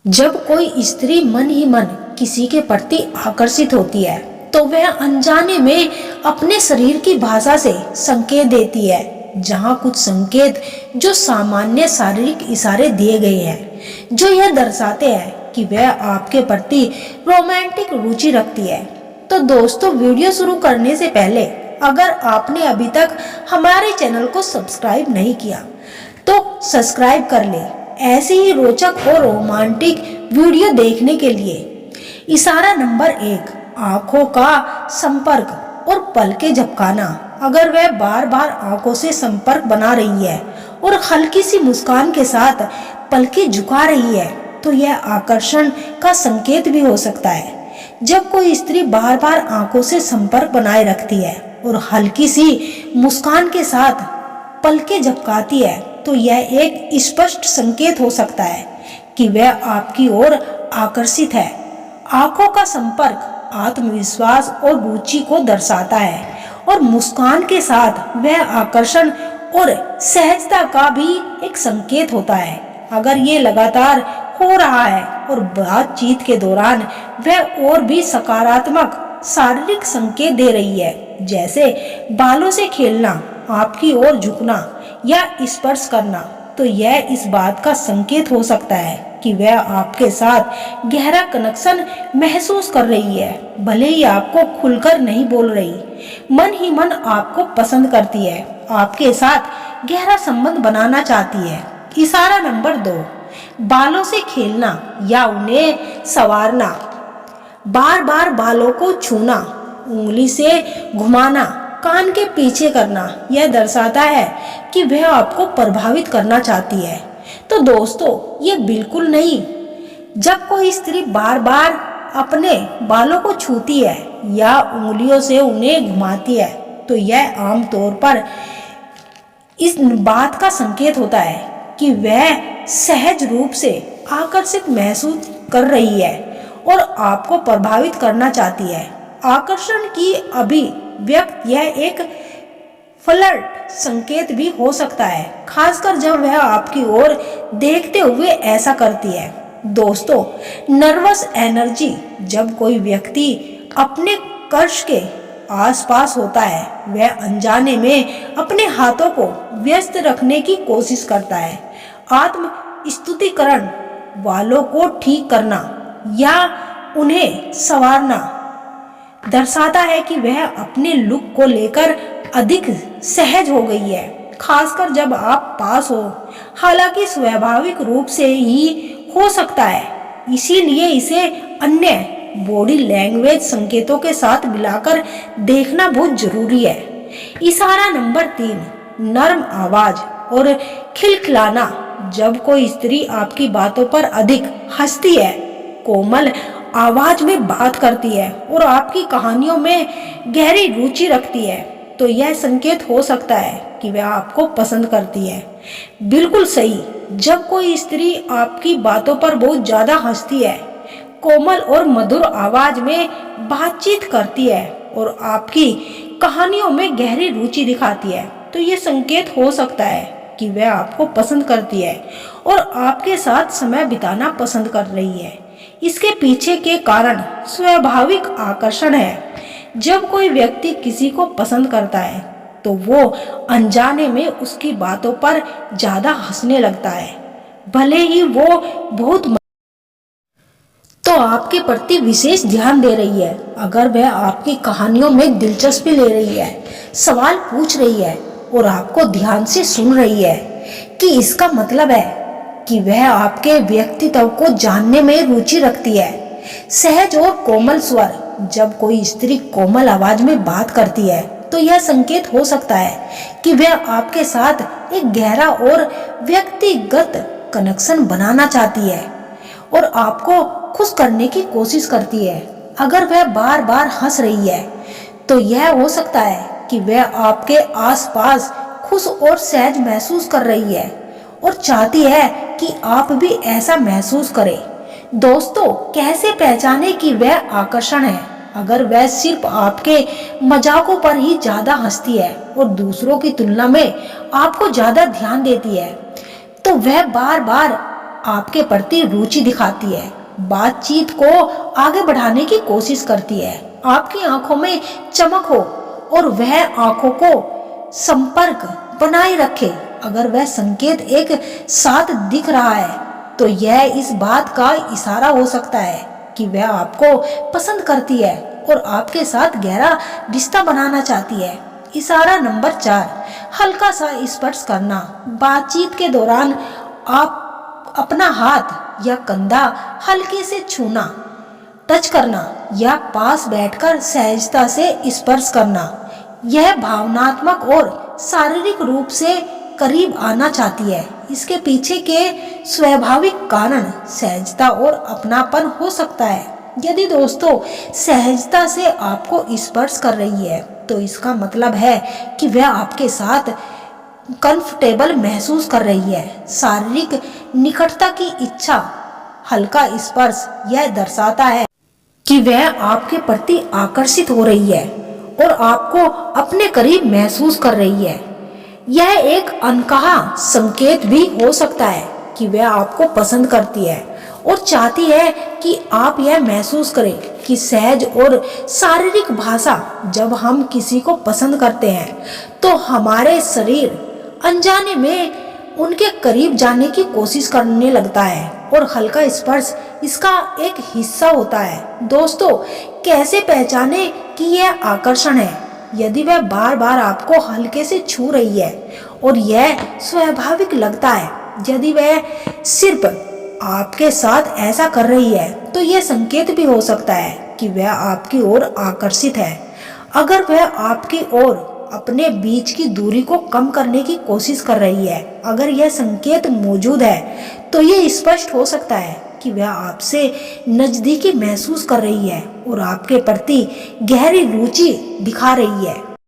जब कोई स्त्री मन ही मन किसी के प्रति आकर्षित होती है तो वह अनजाने में अपने शरीर की भाषा से संकेत देती है। जहां कुछ संकेत जो सामान्य शारीरिक इशारे दिए गए हैं जो यह दर्शाते हैं कि वह आपके प्रति रोमांटिक रुचि रखती है। तो दोस्तों, वीडियो शुरू करने से पहले अगर आपने अभी तक हमारे चैनल को सब्सक्राइब नहीं किया तो सब्सक्राइब कर ले ऐसे ही रोचक और रोमांटिक वीडियो देखने के लिए। इशारा नंबर 1, आंखों का संपर्क और पलकें झपकाना। अगर वह बार बार आंखों से संपर्क बना रही है और हल्की सी मुस्कान के साथ पलकें झुका रही है तो यह आकर्षण का संकेत भी हो सकता है। जब कोई स्त्री बार बार आंखों से संपर्क बनाए रखती है और हल्की सी मुस्कान के साथ पलकें झपकाती है तो यह एक स्पष्ट संकेत हो सकता है कि वह आपकी ओर आकर्षित है। आंखों का संपर्क आत्मविश्वास और रुचि को दर्शाता है और मुस्कान के साथ वह आकर्षण और सहजता का भी एक संकेत होता है। अगर ये लगातार हो रहा है और बातचीत के दौरान वह और भी सकारात्मक शारीरिक संकेत दे रही है, जैसे बालों से खेलना, आपकी ओर झुकना या स्पर्श करना, तो यह इस बात का संकेत हो सकता है कि वह आपके साथ गहरा कनेक्शन महसूस कर रही है। भले ही आपको खुलकर नहीं बोल रही, मन ही मन आपको पसंद करती है, आपके साथ गहरा संबंध बनाना चाहती है। इशारा नंबर 2, बालों से खेलना या उन्हें संवारना। बार बार बालों को छूना, उंगली से घुमाना, कान के पीछे करना, यह दर्शाता है कि वह आपको प्रभावित करना चाहती है। तो दोस्तों, ये बिल्कुल नहीं। जब कोई स्त्री बार बार अपने बालों को छूती है या उंगलियों से उन्हें घुमाती है तो यह आमतौर पर इस बात का संकेत होता है कि वह सहज रूप से आकर्षित महसूस कर रही है और आपको प्रभावित करना चाहती है। आकर्षण की अभिव्यक्ति यह एक फ्लर्ट संकेत भी हो सकता है, खासकर जब वह आपकी ओर देखते हुए ऐसा करती है। दोस्तों, नर्वस एनर्जी, जब कोई व्यक्ति अपने कर्ष के आसपास होता है वह अनजाने में अपने हाथों को व्यस्त रखने की कोशिश करता है। आत्म स्तुतिकरण, बालों को ठीक करना या उन्हें संवारना दर्शाता है कि वह अपने लुक को लेकर अधिक सहज हो गई है, खासकर जब आप पास हो। हालांकि स्वाभाविक रूप से ही हो सकता है, इसीलिए इसे अन्य बॉडी लैंग्वेज संकेतों के साथ मिलाकर देखना बहुत जरूरी है। इशारा नंबर 3, नर्म आवाज और खिलखिलाना। जब कोई स्त्री आपकी बातों पर अधिक हंसती है, कोमल आवाज में बात करती है और आपकी कहानियों में गहरी रुचि रखती है तो यह संकेत हो सकता है कि वह आपको पसंद करती है। बिल्कुल सही। जब कोई स्त्री आपकी बातों पर बहुत ज्यादा हंसती है, कोमल और मधुर आवाज में बातचीत करती है और आपकी कहानियों में गहरी रुचि दिखाती है तो यह संकेत हो सकता है कि वह आपको पसंद करती है और आपके साथ समय बिताना पसंद कर रही है। इसके पीछे के कारण स्वाभाविक आकर्षण है। जब कोई व्यक्ति किसी को पसंद करता है तो वो अनजाने में उसकी बातों पर ज्यादा हंसने लगता है, भले ही वो बहुत तो आपके प्रति विशेष ध्यान दे रही है। अगर वह आपकी कहानियों में दिलचस्पी ले रही है, सवाल पूछ रही है और आपको ध्यान से सुन रही है, कि इसका मतलब है कि वह आपके व्यक्तित्व को जानने में रुचि रखती है। सहज और कोमल स्वर, जब कोई स्त्री कोमल आवाज में बात करती है तो यह संकेत हो सकता है कि वह आपके साथ एक गहरा और व्यक्तिगत कनेक्शन बनाना चाहती है और आपको खुश करने की कोशिश करती है। अगर वह बार बार हंस रही है तो यह हो सकता है कि वह आपके आसपास खुश और सहज महसूस कर रही है और चाहती है कि आप भी ऐसा महसूस करें। दोस्तों, कैसे पहचाने कि वह आकर्षण है? अगर वह सिर्फ आपके मजाकों पर ही ज्यादा हंसती है और दूसरों की तुलना में आपको ज्यादा ध्यान देती है तो वह बार बार आपके प्रति रुचि दिखाती है, बातचीत को आगे बढ़ाने की कोशिश करती है, आपकी आंखों में चमक हो और वह आंखों को संपर्क बनाए रखे। अगर वह संकेत एक साथ दिख रहा है तो यह इस बात का इशारा हो सकता है कि वह आपको पसंद करती है और आपके साथ गहरा रिश्ता बनाना चाहती है। इशारा नंबर 4, हल्का सा स्पर्श करना। बातचीत के दौरान आप अपना हाथ या कंधा हल्के से छूना, टच करना या पास बैठकर सहजता से स्पर्श करना। यह भावनात्मक और शारीरिक रूप से करीब आना चाहती है। इसके पीछे के स्वाभाविक कारण सहजता और अपनापन हो सकता है। यदि दोस्तों सहजता से आपको स्पर्श कर रही है तो इसका मतलब है कि वह आपके साथ कंफर्टेबल महसूस कर रही है। शारीरिक निकटता की इच्छा, हल्का स्पर्श यह दर्शाता है कि वह आपके प्रति आकर्षित हो रही है और आपको अपने करीब महसूस कर रही है। यह एक अनकहा संकेत भी हो सकता है कि वह आपको पसंद करती है और चाहती है कि आप यह महसूस करें कि सहज और शारीरिक भाषा। जब हम किसी को पसंद करते हैं तो हमारे शरीर अनजाने में उनके करीब जाने की कोशिश करने लगता है और हल्का स्पर्श इसका एक हिस्सा होता है। दोस्तों, कैसे पहचाने कि यह आकर्षण है? यदि वह बार बार आपको हल्के से छू रही है और यह स्वाभाविक लगता है, यदि वह सिर्फ आपके साथ ऐसा कर रही है तो यह संकेत भी हो सकता है कि वह आपकी ओर आकर्षित है। अगर वह आपकी ओर अपने बीच की दूरी को कम करने की कोशिश कर रही है, अगर यह संकेत मौजूद है तो यह स्पष्ट हो सकता है कि वह आपसे नजदीकी महसूस कर रही है और आपके प्रति गहरी रुचि दिखा रही है।